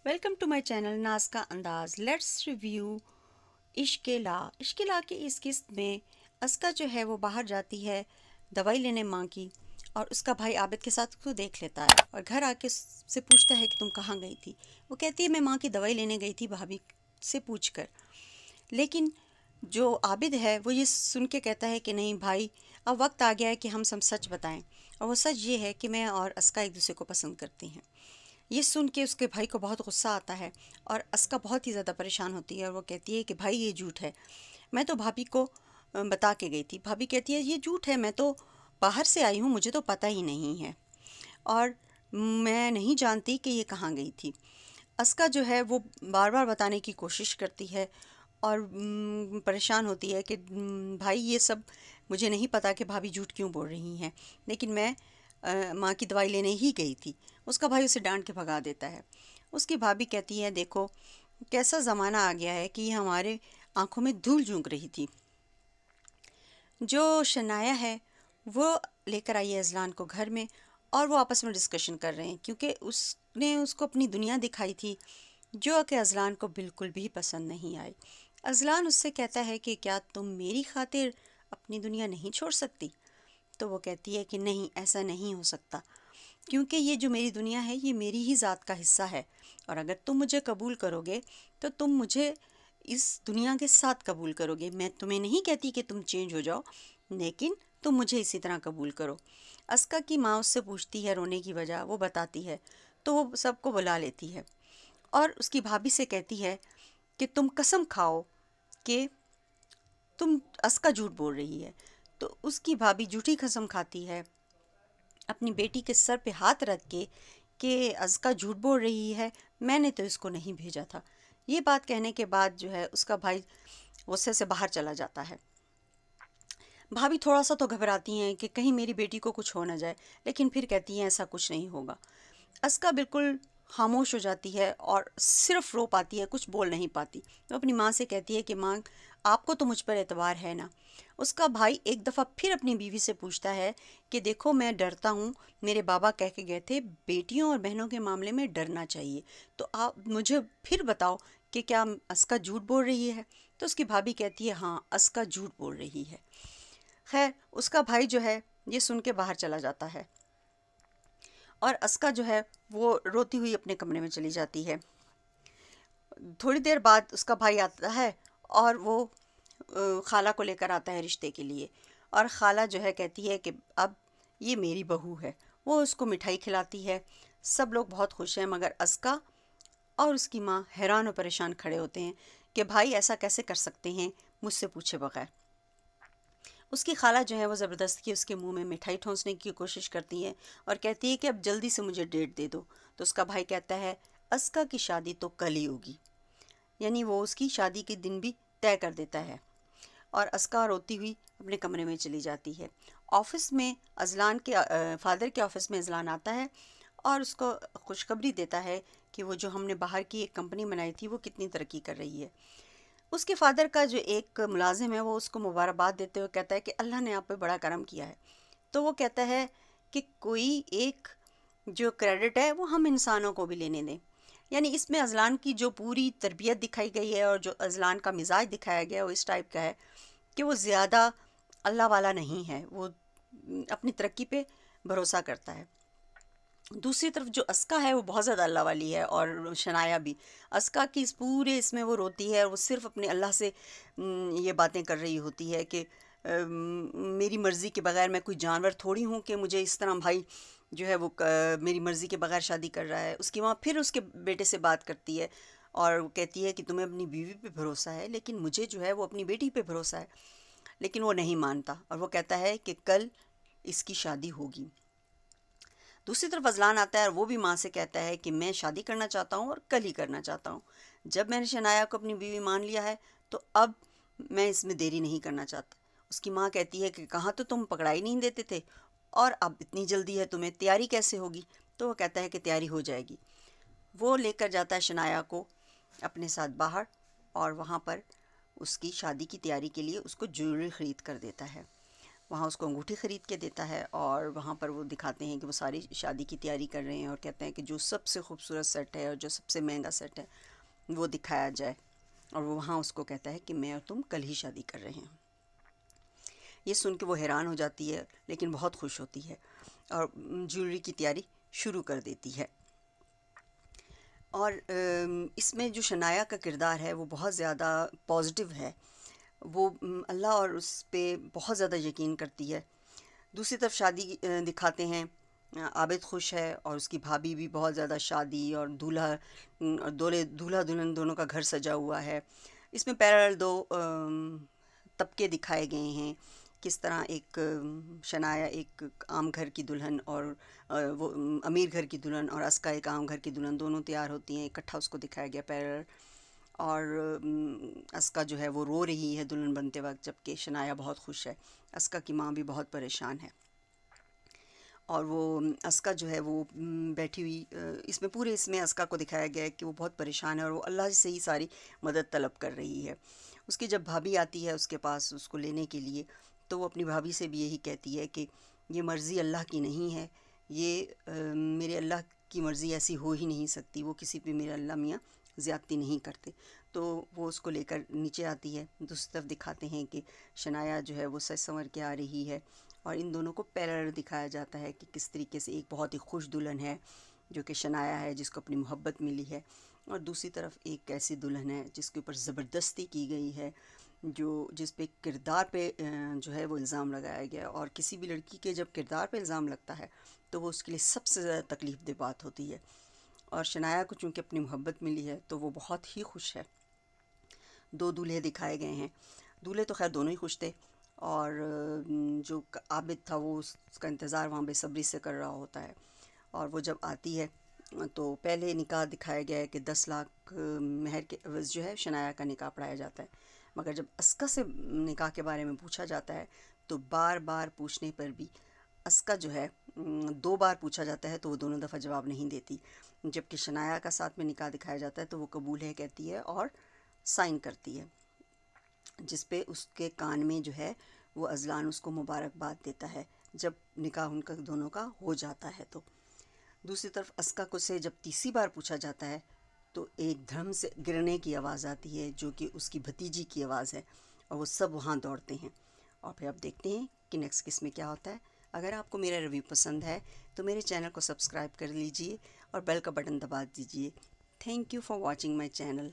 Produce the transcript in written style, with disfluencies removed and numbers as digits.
Welcome to my channel ناز کا انداز. Let's review عشق لا کی اس قسط میں اسکا جو ہے وہ باہر جاتی ہے دوائی لینے ماں کی، اور اس کا بھائی عابد کے ساتھ اس کو دیکھ لیتا ہے اور گھر آ کے سے پوچھتا ہے کہ تم کہاں گئی تھی. وہ کہتی ہے میں ماں کی دوائی لینے گئی تھی بھابھی سے پوچھ کر. لیکن جو عابد ہے وہ یہ سن کے کہتا ہے کہ نہیں بھائی، اب وقت آ گیا ہے کہ ہم سب سچ بتائیں، اور وہ سچ یہ ہے کہ میں اور اسکا ایک دوسرے کو پسند کرتی ہیں. یہ سن کے اس کے بھائی کو بہت غصہ آتا ہے اور اسکا بہت ہی زیادہ پریشان ہوتی ہے، اور وہ کہتی ہے کہ بھائی یہ جھوٹ ہے، میں تو بھابھی کو بتا کے گئی تھی. بھابھی کہتی ہے یہ جھوٹ ہے، میں تو باہر سے آئی ہوں، مجھے تو پتہ ہی نہیں ہے اور میں نہیں جانتی کہ یہ کہاں گئی تھی. اسکا جو ہے وہ بار بار بتانے کی کوشش کرتی ہے اور پریشان ہوتی ہے کہ بھائی یہ سب مجھے نہیں پتا کہ بھابھی جھوٹ کیوں بول رہی ہیں، لیکن میں ماں کی دوائی لینے ہی گئی تھی. اس کا بھائی اسے ڈانٹ کے بھگا دیتا ہے. اس کی بھابھی کہتی ہے دیکھو کیسا زمانہ آ گیا ہے کہ یہ ہمارے آنکھوں میں دھول جھونک رہی تھی. جو شنایا ہے وہ لے کر آئی ہے اذلان کو گھر میں، اور وہ آپس میں ڈسکشن کر رہے ہیں کیونکہ اس نے اس کو اپنی دنیا دکھائی تھی جو کہ اذلان کو بالکل بھی پسند نہیں آئی. اذلان اس سے کہتا ہے کہ کیا تم میری خاطر اپنی دنیا نہیں چھوڑ سکتی؟ تو وہ کہتی ہے کہ نہیں، ایسا نہیں ہو سکتا، کیونکہ یہ جو میری دنیا ہے یہ میری ہی ذات کا حصہ ہے، اور اگر تم مجھے قبول کرو گے تو تم مجھے اس دنیا کے ساتھ قبول کرو گے. میں تمہیں نہیں کہتی کہ تم چینج ہو جاؤ، لیکن تم مجھے اسی طرح قبول کرو. اسکا کی ماں اس سے پوچھتی ہے رونے کی وجہ، وہ بتاتی ہے تو وہ سب کو بلا لیتی ہے اور اس کی بھابھی سے کہتی ہے کہ تم قسم کھاؤ کہ تم اسکا جھوٹ بول رہی ہے. تو اس کی بھابھی جھوٹی قسم کھاتی ہے اپنی بیٹی کے سر پہ ہاتھ رکھ کے کہ اسکا جھوٹ بول رہی ہے، میں نے تو اس کو نہیں بھیجا تھا. یہ بات کہنے کے بعد جو ہے اس کا بھائی غصے سے باہر چلا جاتا ہے. بھابھی تھوڑا سا تو گھبراتی ہیں کہ کہیں میری بیٹی کو کچھ ہو نہ جائے، لیکن پھر کہتی ہیں ایسا کچھ نہیں ہوگا. اسکا بالکل خاموش ہو جاتی ہے اور صرف رو پاتی ہے، کچھ بول نہیں پاتی. وہ اپنی ماں سے کہتی ہے کہ ماں آپ کو تو مجھ پر اعتبار ہے نا. اس کا بھائی ایک دفعہ پھر اپنی بیوی سے پوچھتا ہے کہ دیکھو میں ڈرتا ہوں، میرے بابا کہہ کے گئے تھے بیٹیوں اور بہنوں کے معاملے میں ڈرنا چاہیے، تو آپ مجھے پھر بتاؤ کہ کیا اسکا جھوٹ بول رہی ہے؟ تو اس کی بھابھی کہتی ہے ہاں اسکا جھوٹ بول رہی ہے. خیر اس کا بھائی جو ہے یہ سن کے باہر چلا جاتا ہے اور اسکا جو ہے وہ روتی ہوئی اپنے کمرے میں چلی جاتی ہے. تھوڑی دیر بعد اس کا بھائی آتا ہے اور وہ خالہ کو لے کر آتا ہے رشتے کے لیے، اور خالہ جو ہے کہتی ہے کہ اب یہ میری بہو ہے. وہ اس کو مٹھائی کھلاتی ہے، سب لوگ بہت خوش ہیں، مگر اسکا اور اس کی ماں حیران و پریشان کھڑے ہوتے ہیں کہ بھائی ایسا کیسے کر سکتے ہیں مجھ سے پوچھے بغیر. اس کی خالہ جو ہے وہ زبردستی اس کے منہ میں مٹھائی ٹھونسنے کی کوشش کرتی ہے اور کہتی ہے کہ اب جلدی سے مجھے ڈیٹ دے دو. تو اس کا بھائی کہتا ہے اسکا کی شادی تو کل ہی ہوگی، یعنی وہ اس کی شادی کے دن بھی طے کر دیتا ہے. اور اسکا روتی ہوئی اپنے کمرے میں چلی جاتی ہے. آفس میں اذلان کے فادر کے آفس میں اذلان آتا ہے اور اس کو خوشخبری دیتا ہے کہ وہ جو ہم نے باہر کی ایک کمپنی بنائی تھی وہ کتنی ترقی کر رہی ہے. اس کے فادر کا جو ایک ملازم ہے وہ اس کو مبارکباد دیتے ہوئے کہتا ہے کہ اللہ نے آپ پہ بڑا کرم کیا ہے. تو وہ کہتا ہے کہ کوئی ایک جو کریڈٹ ہے وہ ہم انسانوں کو بھی لینے دیں. یعنی اس میں اذلان کی جو پوری تربیت دکھائی گئی ہے اور جو اذلان کا مزاج دکھایا گیا ہے وہ اس ٹائپ کا ہے کہ وہ زیادہ اللہ والا نہیں ہے، وہ اپنی ترقی پہ بھروسہ کرتا ہے. دوسری طرف جو اسکا ہے وہ بہت زیادہ اللہ والی ہے، اور شنایا بھی. اسکا کی اس پورے اس میں وہ روتی ہے اور وہ صرف اپنے اللہ سے یہ باتیں کر رہی ہوتی ہے کہ میری مرضی کے بغیر میں کوئی جانور تھوڑی ہوں کہ مجھے اس طرح بھائی جو ہے وہ میری مرضی کے بغیر شادی کر رہا ہے. اس کی ماں پھر اس کے بیٹے سے بات کرتی ہے اور وہ کہتی ہے کہ تمہیں اپنی بیوی پہ بھروسہ ہے لیکن مجھے جو ہے وہ اپنی بیٹی پہ بھروسہ ہے. لیکن وہ نہیں مانتا اور وہ کہتا ہے کہ کل اس کی شادی ہوگی. دوسری طرف اذلان آتا ہے اور وہ بھی ماں سے کہتا ہے کہ میں شادی کرنا چاہتا ہوں اور کل ہی کرنا چاہتا ہوں. جب میں نے شنایا کو اپنی بیوی مان لیا ہے تو اب میں اس میں دیری نہیں کرنا چاہتا. اس کی ماں کہتی ہے کہ کہاں تو تم پکڑائی نہیں دیتے تھے اور اب اتنی جلدی ہے تمہیں، تیاری کیسے ہوگی؟ تو وہ کہتا ہے کہ تیاری ہو جائے گی. وہ لے کر جاتا ہے شنایا کو اپنے ساتھ باہر اور وہاں پر اس کی شادی کی تیاری کے لیے اس کو جیولری خرید کر دیتا ہے. وہاں اس کو انگوٹھی خرید کے دیتا ہے، اور وہاں پر وہ دکھاتے ہیں کہ وہ ساری شادی کی تیاری کر رہے ہیں، اور کہتے ہیں کہ جو سب سے خوبصورت سیٹ ہے اور جو سب سے مہنگا سیٹ ہے وہ دکھایا جائے، اور وہ وہاں اس کو کہتا ہے کہ میں اور تم کل ہی شادی کر رہے ہیں۔ یہ سن کے وہ حیران ہو جاتی ہے لیکن بہت خوش ہوتی ہے، اور جیولری کی تیاری شروع کر دیتی ہے۔ اور اس میں جو شنایا کا کردار ہے وہ بہت زیادہ پازیٹیو ہے، وہ اللہ اور اس پہ بہت زیادہ یقین کرتی ہے۔ دوسری طرف شادی دکھاتے ہیں، عابد خوش ہے اور اس کی بھابھی بھی بہت زیادہ، شادی اور دولہا دلہن دونوں کا گھر سجا ہوا ہے۔ اس میں پیرالل دو طبقے دکھائے گئے ہیں، کس طرح ایک شنایا ایک عام گھر کی دلہن اور وہ امیر گھر کی دلہن، اور اسکا ایک عام گھر کی دلہن، دونوں تیار ہوتی ہیں، اکٹھا اس کو دکھایا گیا پیرالل۔ اور اسکا جو ہے وہ رو رہی ہے دلہن بنتے وقت، جبکہ شنایا بہت خوش ہے۔ اسکا کی ماں بھی بہت پریشان ہے، اور وہ اسکا جو ہے وہ بیٹھی ہوئی، اس میں اسکا کو دکھایا گیا ہے کہ وہ بہت پریشان ہے اور وہ اللہ سے ہی ساری مدد طلب کر رہی ہے۔ اس کی جب بھابھی آتی ہے اس کے پاس اس کو لینے کے لیے، تو وہ اپنی بھابھی سے بھی یہی کہتی ہے کہ یہ مرضی اللہ کی نہیں ہے، یہ میرے اللہ کی مرضی ایسی ہو ہی نہیں سکتی، وہ کسی پہ میرے اللہ میاں زیادتی نہیں کرتے۔ تو وہ اس کو لے کر نیچے آتی ہے۔ دوسری طرف دکھاتے ہیں کہ شنایا جو ہے وہ سج سنور کے آ رہی ہے، اور ان دونوں کو پیرالل دکھایا جاتا ہے کہ کس طریقے سے ایک بہت ہی خوش دلہن ہے جو کہ شنایا ہے، جس کو اپنی محبت ملی ہے، اور دوسری طرف ایک ایسی دلہن ہے جس کے اوپر زبردستی کی گئی ہے، جس پہ کردار پہ جو ہے وہ الزام لگایا گیا، اور کسی بھی لڑکی کے جب کردار پہ الزام لگتا ہے تو وہ اس کے لیے سب سے زیادہ تکلیف دہ بات ہوتی ہے۔ اور شنایا کو چونکہ اپنی محبت ملی ہے تو وہ بہت ہی خوش ہے۔ دو دولہے دکھائے گئے ہیں، دولہے تو خیر دونوں ہی خوش تھے، اور جو عابد تھا وہ اس کا انتظار وہاں بے صبری سے کر رہا ہوتا ہے۔ اور وہ جب آتی ہے تو پہلے نکاح دکھایا گیا ہے کہ 10 لاکھ مہر کے عوض جو ہے شنایا کا نکاح پڑھایا جاتا ہے، مگر جب اسکا سے نکاح کے بارے میں پوچھا جاتا ہے تو بار بار پوچھنے پر بھی اسکا جو ہے 2 بار پوچھا جاتا ہے تو وہ دونوں دفعہ جواب نہیں دیتی، جبکہ شنایا کا ساتھ میں نکاح دکھایا جاتا ہے تو وہ قبول ہے کہتی ہے اور سائن کرتی ہے، جس پہ اس کے کان میں جو ہے وہ اذلان اس کو مبارکباد دیتا ہے جب نکاح ان کا دونوں کا ہو جاتا ہے۔ تو دوسری طرف اسکا کو سے جب تیسری بار پوچھا جاتا ہے تو ایک دھڑم سے گرنے کی آواز آتی ہے جو کہ اس کی بھتیجی کی آواز ہے، اور وہ سب وہاں دوڑتے ہیں، اور پھر اب دیکھتے ہیں کہ نیکسٹ کس میں کیا ہوتا ہے۔ اگر آپ کو میرا ریویو پسند ہے تو میرے چینل کو سبسکرائب کر لیجئے اور بیل کا بٹن دبا دیجئے۔ Thank you for watching my channel.